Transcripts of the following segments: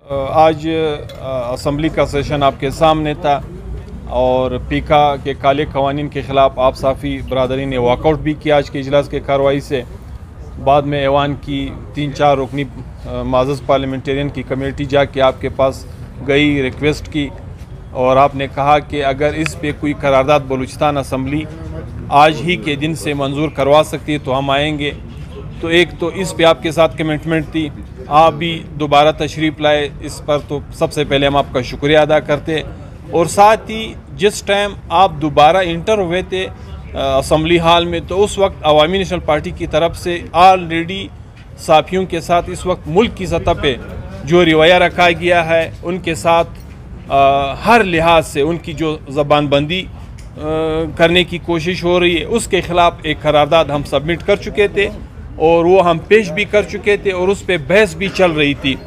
आज असम्बली का सेशन आपके सामने था और पीका के काले क़वानीन के ख़िलाफ़ आप साफ़ी बरदरी ने वॉकआउट भी किया आज के इजलास के कार्रवाई से। बाद में ऐवान की 3-4 रुकनी माज़ज़ पार्लियामेंटेरियन की कमेटी जाके आपके पास गई, रिक्वेस्ट की और आपने कहा कि अगर इस पे कोई करारदाद बलूचिस्तान असम्बली आज ही के दिन से मंजूर करवा सकती है तो हम आएंगे। तो एक तो इस पे आपके साथ कमिटमेंट थी, आप भी दोबारा तशरीफ़ लाए, इस पर तो सबसे पहले हम आपका शुक्रिया अदा करते। और साथ ही जिस टाइम आप दोबारा इंटर हुए थे असम्बली हाल में, तो उस वक्त अवामी नेशनल पार्टी की तरफ से ऑलरेडी साफियों के साथ इस वक्त मुल्क की सतह पे जो रवैया रखा गया है, उनके साथ हर लिहाज से उनकी जो ज़बानबंदी करने की कोशिश हो रही है, उसके ख़िलाफ़ एक करारदाद हम सबमिट कर चुके थे और वो हम पेश भी कर चुके थे और उस पर बहस भी चल रही थी,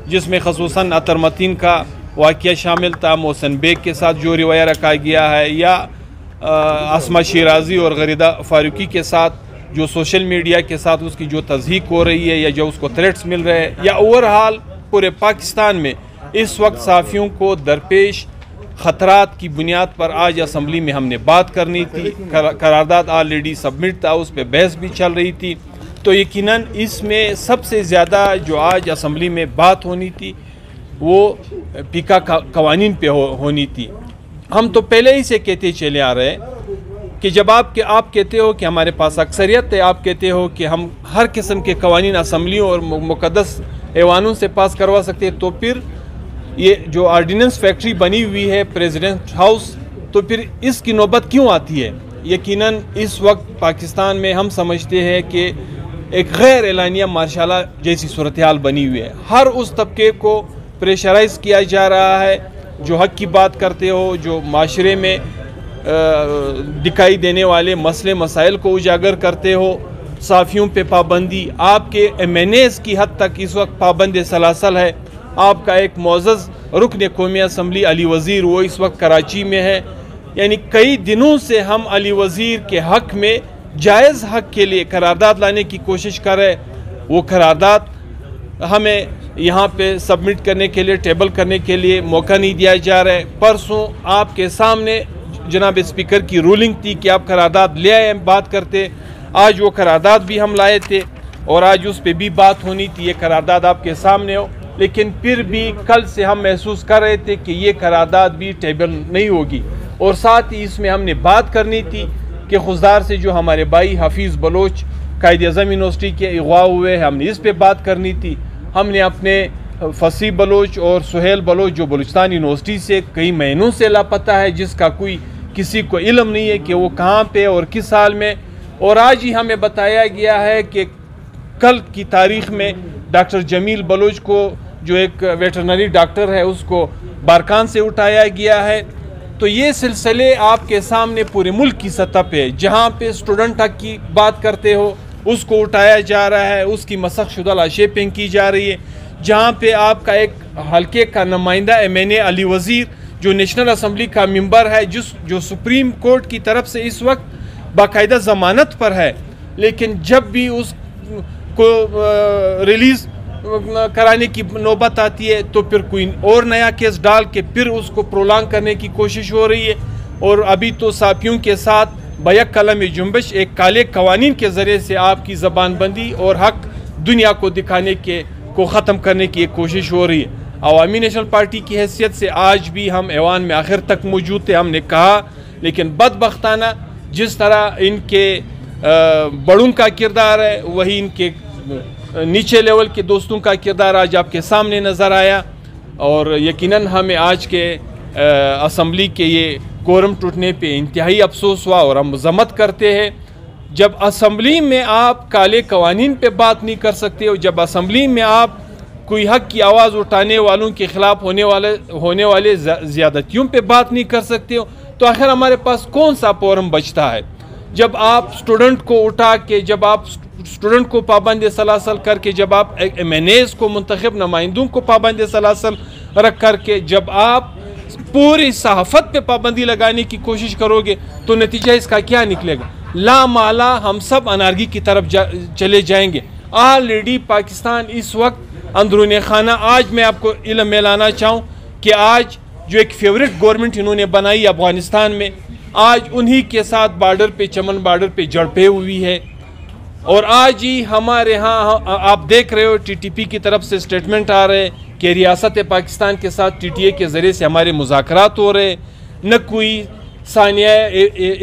जिसमें ख़ुसूसन अतर मतीन का वाक़या शामिल था, मोहसिन बेग के साथ जो रवैया रखा गया है, या अस्मा शिराजी और गरीदा फारूकी के साथ जो सोशल मीडिया के साथ उसकी जो तज़हीक हो रही है या जो उसको थ्रेट्स मिल रहे हैं, या ओवरऑल पूरे पाकिस्तान में इस वक्त साफ़ियों को दरपेश ख़तरात की बुनियाद पर आज असम्बली में हमने बात करनी थी। करारदाद ऑलरेडी सबमिट था, उस पर बहस भी चल रही थी। तो यकीनन इसमें सबसे ज़्यादा जो आज असम्बली में बात होनी थी वो पीका क़वानीन पे होनी थी। हम तो पहले ही से कहते चले आ रहे हैं कि जब आप कहते हो कि हमारे पास अक्सरियत है, आप कहते हो कि हम हर किस्म के क़वानीन असम्बलियों और मुक़द्दस ऐवानों से पास करवा सकते हैं, तो फिर ये जो आर्डिनेंस फैक्ट्री बनी हुई है प्रेसिडेंट हाउस, तो फिर इसकी नौबत क्यों आती है? यकीनन इस वक्त पाकिस्तान में हम समझते हैं कि एक गैर एलानिया मार्शाला जैसी सूरत हाल बनी हुई है। हर उस तबके को प्रेशराइज़ किया जा रहा है जो हक़ की बात करते हो, जो माशरे में दिखाई देने वाले मसले मसाइल को उजागर करते हो। साफ़ियों पे पाबंदी, आपके MNAs की हद तक इस वक्त पाबंद सलासल है। आपका एक मोअज़्ज़ज़ रुकन कौमी असम्बली अली वज़ीर, वो इस वक्त कराची में है। यानी कई दिनों से हम अली वज़ीर के हक़ में जायज़ हक़ के लिए करारदाद लाने की कोशिश कर रहे, वो करारदाद हमें यहाँ पे सबमिट करने के लिए, टेबल करने के लिए मौका नहीं दिया जा रहा है। परसों आपके सामने जनाब स्पीकर की रूलिंग थी कि आप करारदाद ले आए, बात करते। आज वो करारदाद भी हम लाए थे और आज उस पर भी बात होनी थी, ये करारदाद आपके सामने हो, लेकिन फिर भी कल से हम महसूस कर रहे थे कि ये करारदाद भी टेबल नहीं होगी। और साथ ही इसमें हमने बात करनी थी कि खुशदार से जो हमारे भाई हफीज़ बलोच कायद-ए-आज़म यूनिवर्सिटी के अगवा हुए हैं, हमने इस पे बात करनी थी। हमने अपने फसी बलोच और सुहेल बलोच जो बलूचिस्तान यूनिवर्सिटी से कई महीनों से लापता है, जिसका कोई किसी को इल्म नहीं है कि वो कहाँ पे और किस हाल में, और आज ही हमें बताया गया है कि कल की तारीख़ में डॉक्टर जमील बलोच को जो एक वेटरनरी डॉक्टर है उसको बारकान से उठाया गया है। तो ये सिलसिले आपके सामने पूरे मुल्क की सतह पे, जहाँ पे स्टूडेंट हक की बात करते हो उसको उठाया जा रहा है, उसकी मसख शुदा लाशें फेंकी जा रही है। जहाँ पे आपका एक हल्के का नुमाइंदा MNA अली वज़ीर जो नेशनल असम्बली का मेंबर है, जो सुप्रीम कोर्ट की तरफ से इस वक्त बाकायदा ज़मानत पर है, लेकिन जब भी उसको रिलीज़ कराने की नौबत आती है तो फिर कोई और नया केस डाल के फिर उसको प्रोलॉन्ग करने की कोशिश हो रही है। और अभी तो साफियों के साथ बैक कलम जुम्बिश एक काले क़वानीन के ज़रिए से आपकी ज़बानबंदी और हक़ दुनिया को दिखाने को ख़त्म करने की एक कोशिश हो रही है। अवामी नेशनल पार्टी की हैसियत से आज भी हम ऐवान में आखिर तक मौजूद थे, हमने कहा, लेकिन बदबख्ताना जिस तरह इनके बड़ों का किरदार है, वही इनके नीचे लेवल के दोस्तों का किरदार आज आपके सामने नज़र आया। और यकीनन हमें आज के असम्बली के ये कोरम टूटने पे इंतहाई अफसोस हुआ और हम मज़म्मत करते हैं। जब असम्बली में आप काले क़वानीन पे बात नहीं कर सकते हो, जब असम्बली में आप कोई हक़ की आवाज़ उठाने वालों के ख़िलाफ़ होने वाले ज़्यादतियों पे बात नहीं कर सकते हो, तो आखिर हमारे पास कौन सा फोरम बचता है? जब आप स्टूडेंट को उठा के, जब आप स्टूडेंट को पाबंद सलासल करके, जब आप MNAs को मुंतखब नुमाइंदों को पाबंद सलासल रख करके, जब आप पूरी सहाफ़त पे पाबंदी लगाने की कोशिश करोगे, तो नतीजा इसका क्या निकलेगा? लामाला हम सब अनारगी की तरफ चले जाएंगे। ऑलरेडी पाकिस्तान इस वक्त अंदरून खाना। आज मैं आपको इल्म में लाना चाहूँ कि आज जो एक फेवरेट गवर्नमेंट इन्होंने बनाई अफगानिस्तान में, आज उन्हीं के साथ बॉर्डर पे, चमन बॉर्डर पे झड़पें हुई है। और आज ही हमारे यहाँ आप देख रहे हो TTP की तरफ से स्टेटमेंट आ रहे हैं कि रियासत पाकिस्तान के साथ TTA के ज़रिए से हमारे मुज़ाकरात हो रहे। न कोई सानिया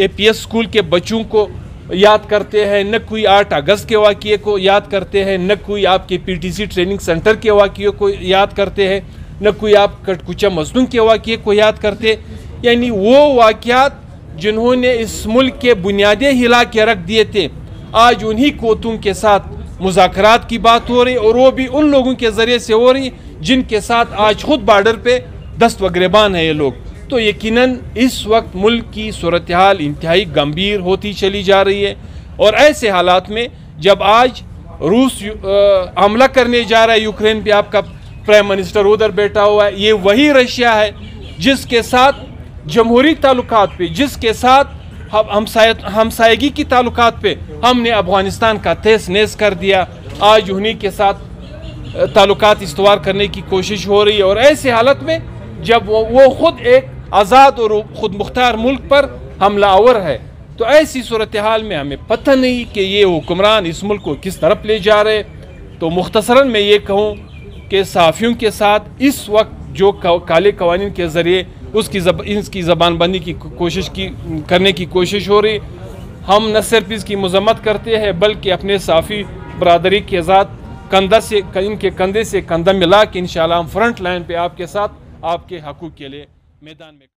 APS स्कूल के बच्चों को याद करते हैं, न कोई 8 अगस्त के वाक़ये को याद करते हैं, न कोई आपके PTC ट्रेनिंग सेंटर के वाक़ये को याद करते हैं, न कोई आप कटकुचा मजलूम के वाक़ये को याद करते। यानी वो वाक़यात जिन्होंने इस मुल्क के बुनियादें हिला के रख दिए थे, आज उन्हीं कोतों के साथ मुज़ाकरात की बात हो रही, और वो भी उन लोगों के ज़रिए से हो रही जिनके साथ आज ख़ुद बॉर्डर पे दस्त व गिरबान है ये लोग। तो यकीनन इस वक्त मुल्क की सूरत हाल इंतहाई गंभीर होती चली जा रही है। और ऐसे हालात में जब आज रूस हमला करने जा रहा है यूक्रेन पे, आपका प्राइम मिनिस्टर उधर बैठा हुआ है, ये वही रशिया है जिसके साथ जमहूरी ताल्लुकात पे, जिसके साथ हमसायगी की ताल्लुकात पे हमने अफगानिस्तान का तहस नहस कर दिया। आज उन्हीं के साथ ताल्लुकात इस्तवार करने की कोशिश हो रही है। और ऐसे हालत में जब वो ख़ुद एक आज़ाद और ख़ुद मुख्तार मुल्क पर हमला आवर है, तो ऐसी सूरत हाल में हमें पता नहीं कि ये हुक्मरान इस मुल्क को किस तरफ ले जा रहे। तो मुख्तसरन मैं ये कहूँ कि सहाफ़ियों के साथ इस वक्त जो काले कवानीन के ज़रिए इसकी ज़बानबंदी की करने की कोशिश हो रही, हम न सिर्फ इसकी मज़म्मत करते हैं बल्कि अपने सहाफ़ी बरादरी के साथ इनके कंधे से कंधा मिला के इंशाअल्लाह हम फ्रंट लाइन पे आपके साथ आपके हकूक़ के लिए मैदान में